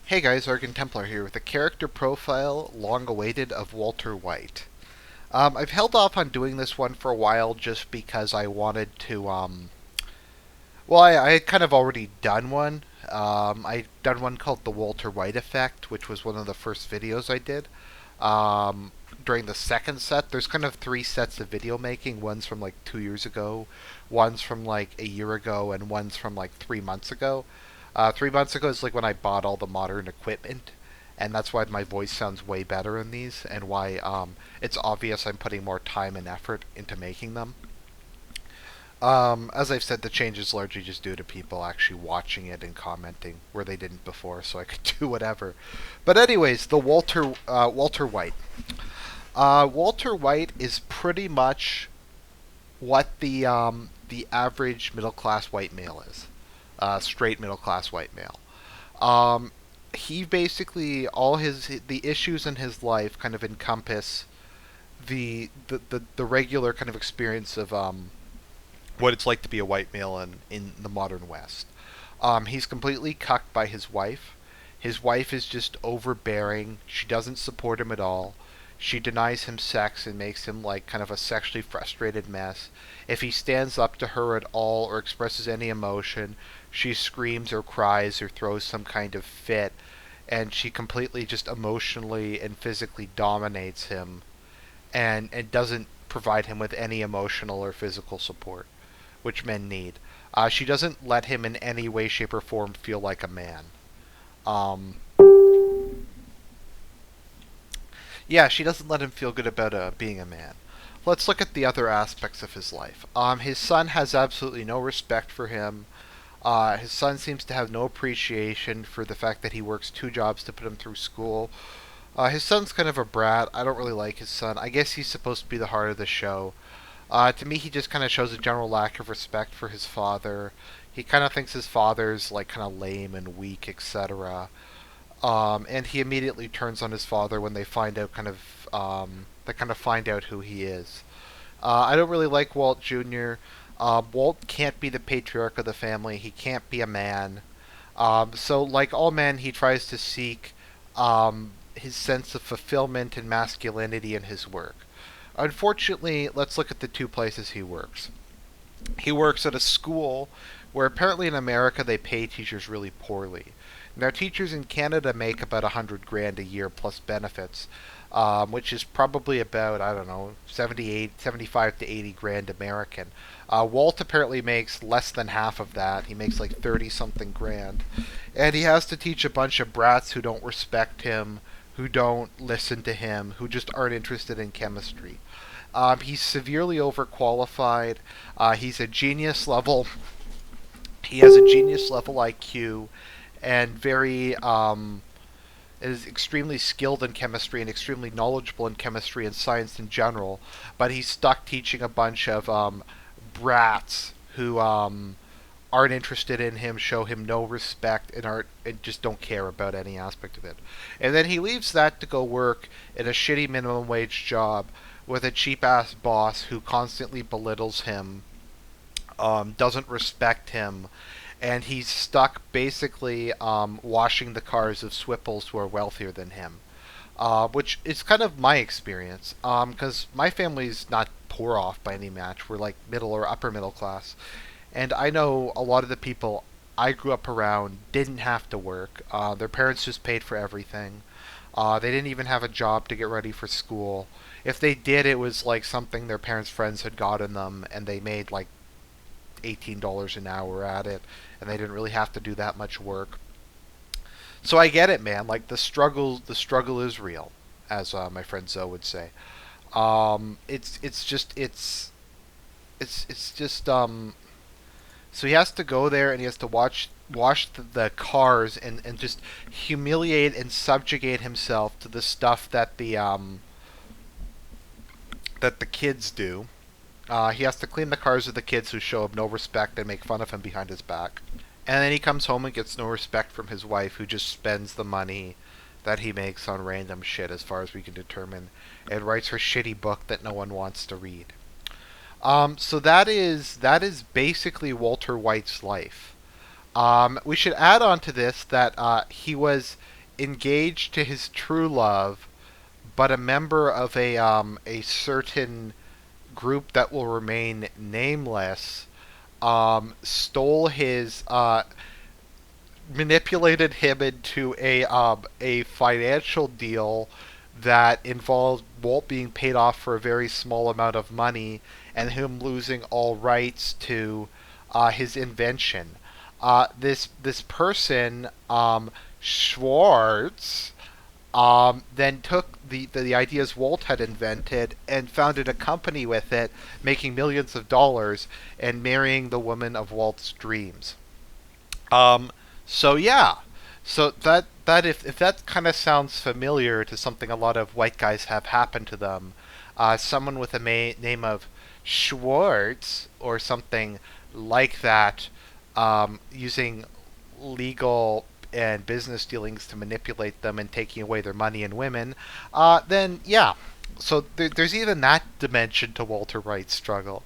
Hey guys, Argent Templar here with a character profile long awaited of Walter White. I've held off on doing this one for a while just because I wanted to, I had kind of already done one. I'd done one called The Walter White Effect, which was one of the first videos I did. During the second set, there's kind of three sets of video making. One's from like 2 years ago, one's from like a year ago, and one's from like 3 months ago. 3 months ago is like when I bought all the modern equipment, and that's why my voice sounds way better in these, and why it's obvious I'm putting more time and effort into making them. As I've said, the change is largely just due to people actually watching it and commenting where they didn't before, so I could do whatever. But anyways, the Walter White. Walter White is pretty much what the average middle class white male is, straight middle class white male. Um, he basically all the issues in his life kind of encompass the regular kind of experience of what it's like to be a white male in the modern West. He's completely cucked by his wife. His wife is just overbearing. She doesn't support him at all. She denies him sex and makes him like kind of a sexually frustrated mess. If he stands up to her at all or expresses any emotion, she screams or cries or throws some kind of fit, and she completely just emotionally and physically dominates him and doesn't provide him with any emotional or physical support, which men need. She doesn't let him in any way, shape, or form feel like a man. Um, yeah, she doesn't let him feel good about being a man. Let's look at the other aspects of his life. His son has absolutely no respect for him. His son seems to have no appreciation for the fact that he works two jobs to put him through school. His son's kind of a brat. I don't really like his son. I guess he's supposed to be the heart of the show. To me, he just kind of shows a general lack of respect for his father. He kind of thinks his father's like kind of lame and weak, etc. And he immediately turns on his father when they kind of find out who he is. I don't really like Walt Jr. Walt can't be the patriarch of the family. He can't be a man. So, like all men, he tries to seek his sense of fulfillment and masculinity in his work. Unfortunately, let's look at the two places he works. He works at a school where apparently in America they pay teachers really poorly. Now, teachers in Canada make about 100 grand a year plus benefits, which is probably about, I don't know, 78, 75 to 80 grand American. Walt apparently makes less than half of that. He makes like 30 something grand. And he has to teach a bunch of brats who don't respect him, who don't listen to him, who just aren't interested in chemistry. He's severely overqualified. He's a genius level. He has a genius level IQ, and is extremely skilled in chemistry and extremely knowledgeable in chemistry and science in general. But he's stuck teaching a bunch of brats who aren't interested in him, show him no respect, and just don't care about any aspect of it. And then he leaves that to go work in a shitty minimum wage job with a cheap ass boss who constantly belittles him, doesn't respect him, and he's stuck basically washing the cars of Swipples who are wealthier than him. Which is kind of my experience, because my family's not poor off by any match. We're like middle or upper middle class, and I know a lot of the people I grew up around didn't have to work. Their parents just paid for everything. They didn't even have a job to get ready for school. If they did, it was like something their parents' friends had gotten them, and they made like $18 an hour at it, and they didn't really have to do that much work. So I get it, man. Like the struggle is real, as my friend Zoe would say. It's just So he has to go there and he has to wash the cars and just humiliate and subjugate himself to the stuff that the kids do. He has to clean the cars of the kids who show him no respect and make fun of him behind his back. And then he comes home and gets no respect from his wife, who just spends the money that he makes on random shit, as far as we can determine, and writes her shitty book that no one wants to read. So that is basically Walter White's life. We should add on to this that he was engaged to his true love, but a member of a certain group that will remain nameless stole his manipulated him into a financial deal that involved Walt being paid off for a very small amount of money and him losing all rights to his invention. This person, Schwartz, then took the ideas Walt had invented and founded a company with it, making millions of dollars and marrying the woman of Walt's dreams. Um, so yeah, so that if that kind of sounds familiar to something a lot of white guys have happened to them, someone with a name of Schwartz or something like that, using legal and business dealings to manipulate them and taking away their money and women, then yeah. So there's even that dimension to Walter White's struggle.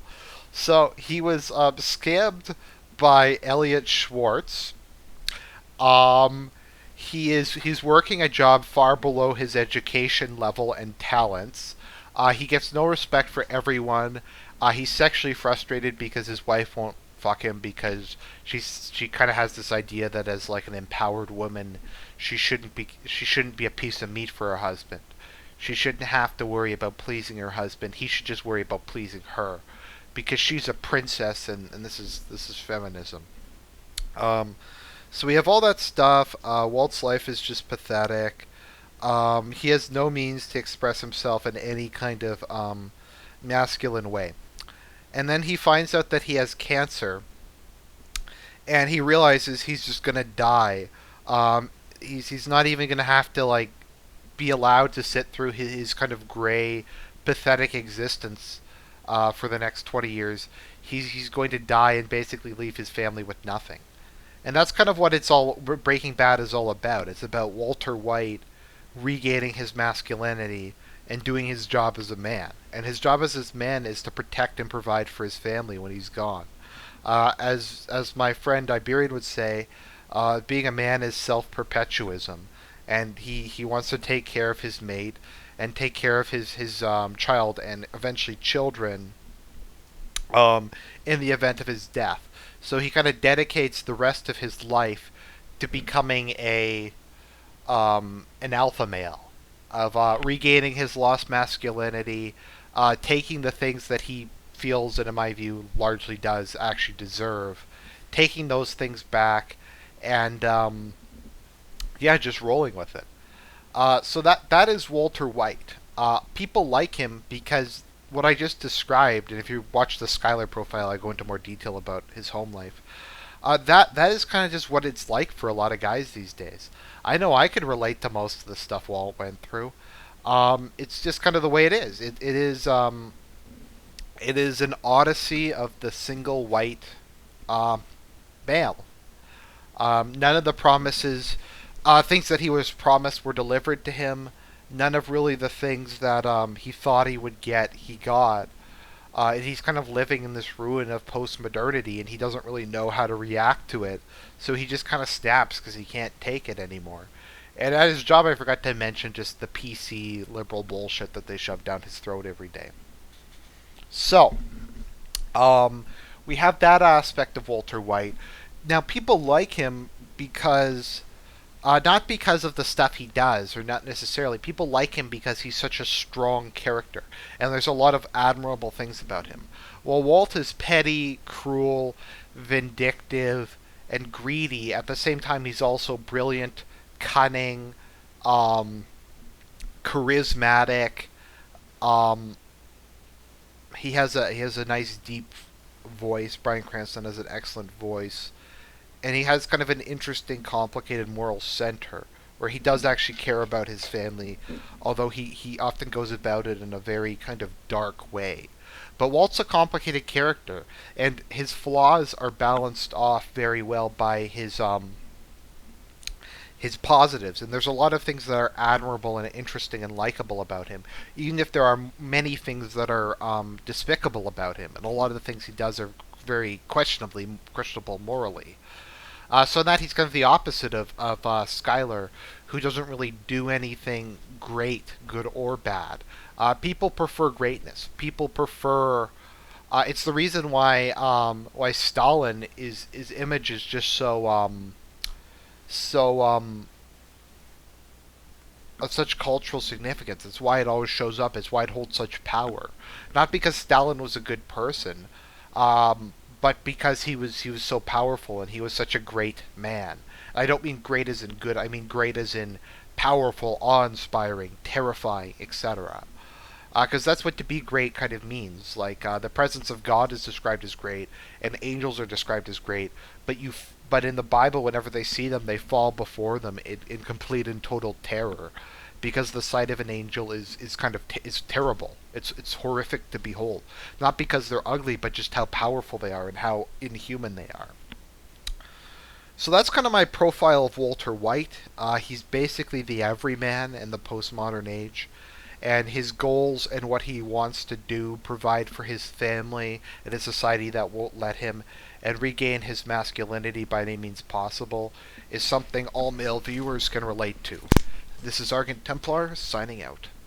So he was scammed by Elliot Schwartz. Um, he's working a job far below his education level and talents. He gets no respect for everyone. He's sexually frustrated because his wife won't fuck him because she kind of has this idea that as like an empowered woman, she shouldn't be a piece of meat for her husband. She shouldn't have to worry about pleasing her husband. He should just worry about pleasing her because she's a princess, and this is feminism. Um, so we have all that stuff. Walt's life is just pathetic. He has no means to express himself in any kind of masculine way. And then he finds out that he has cancer, and he realizes he's just gonna die. He's not even gonna have to like be allowed to sit through his kind of gray, pathetic existence for the next 20 years. He's going to die and basically leave his family with nothing. And that's kind of what it's all Breaking Bad is all about. It's about Walter White regaining his masculinity and doing his job as a man. And his job as a man is to protect and provide for his family when he's gone. As my friend Iberian would say, being a man is self-perpetuism, and he wants to take care of his mate and take care of his child and eventually children in the event of his death. So he kind of dedicates the rest of his life to becoming an alpha male, of regaining his lost masculinity, taking the things that he feels and in my view largely does actually deserve, taking those things back, and yeah, just rolling with it. So that is Walter White. People like him because what I just described, and if you watch the Skylar profile, I go into more detail about his home life. That is kind of just what it's like for a lot of guys these days. I know I could relate to most of the stuff Walt went through. It's just kind of the way it is. It is an odyssey of the single white um, male. None of the promises, things that he was promised, were delivered to him. None of really the things that he thought he would get, he got. And he's kind of living in this ruin of post-modernity, and he doesn't really know how to react to it. So he just kind of snaps because he can't take it anymore. And at his job, I forgot to mention just the PC liberal bullshit that they shove down his throat every day. So, we have that aspect of Walter White. Now, people like him because not because of the stuff he does, or not necessarily. People like him because he's such a strong character, and there's a lot of admirable things about him. While Walt is petty, cruel, vindictive, and greedy, at the same time he's also brilliant, cunning, um, charismatic. Um, he has a nice deep voice. Bryan Cranston has an excellent voice, and he has kind of an interesting, complicated moral center where he does actually care about his family, although he often goes about it in a very kind of dark way. But Walt's a complicated character, and his flaws are balanced off very well by his positives. And there's a lot of things that are admirable and interesting and likable about him, even if there are many things that are despicable about him, and a lot of the things he does are very questionable morally. So that he's kind of the opposite of Skylar, who doesn't really do anything great, good or bad. People prefer greatness. People prefer. It's the reason why Stalin is his image is just so of such cultural significance. It's why it always shows up. It's why it holds such power. Not because Stalin was a good person, but because he was so powerful and he was such a great man. I don't mean great as in good. I mean great as in powerful, awe-inspiring, terrifying, etc. Because that's what to be great kind of means. Like the presence of God is described as great, and angels are described as great. But in the Bible, whenever they see them, they fall before them in complete and total terror, because the sight of an angel is kind of is terrible. It's horrific to behold. Not because they're ugly, but just how powerful they are and how inhuman they are. So that's kind of my profile of Walter White. He's basically the everyman in the postmodern age, and his goals and what he wants to do, provide for his family in a society that won't let him, and regain his masculinity by any means possible, is something all male viewers can relate to. This is Argent Templar signing out.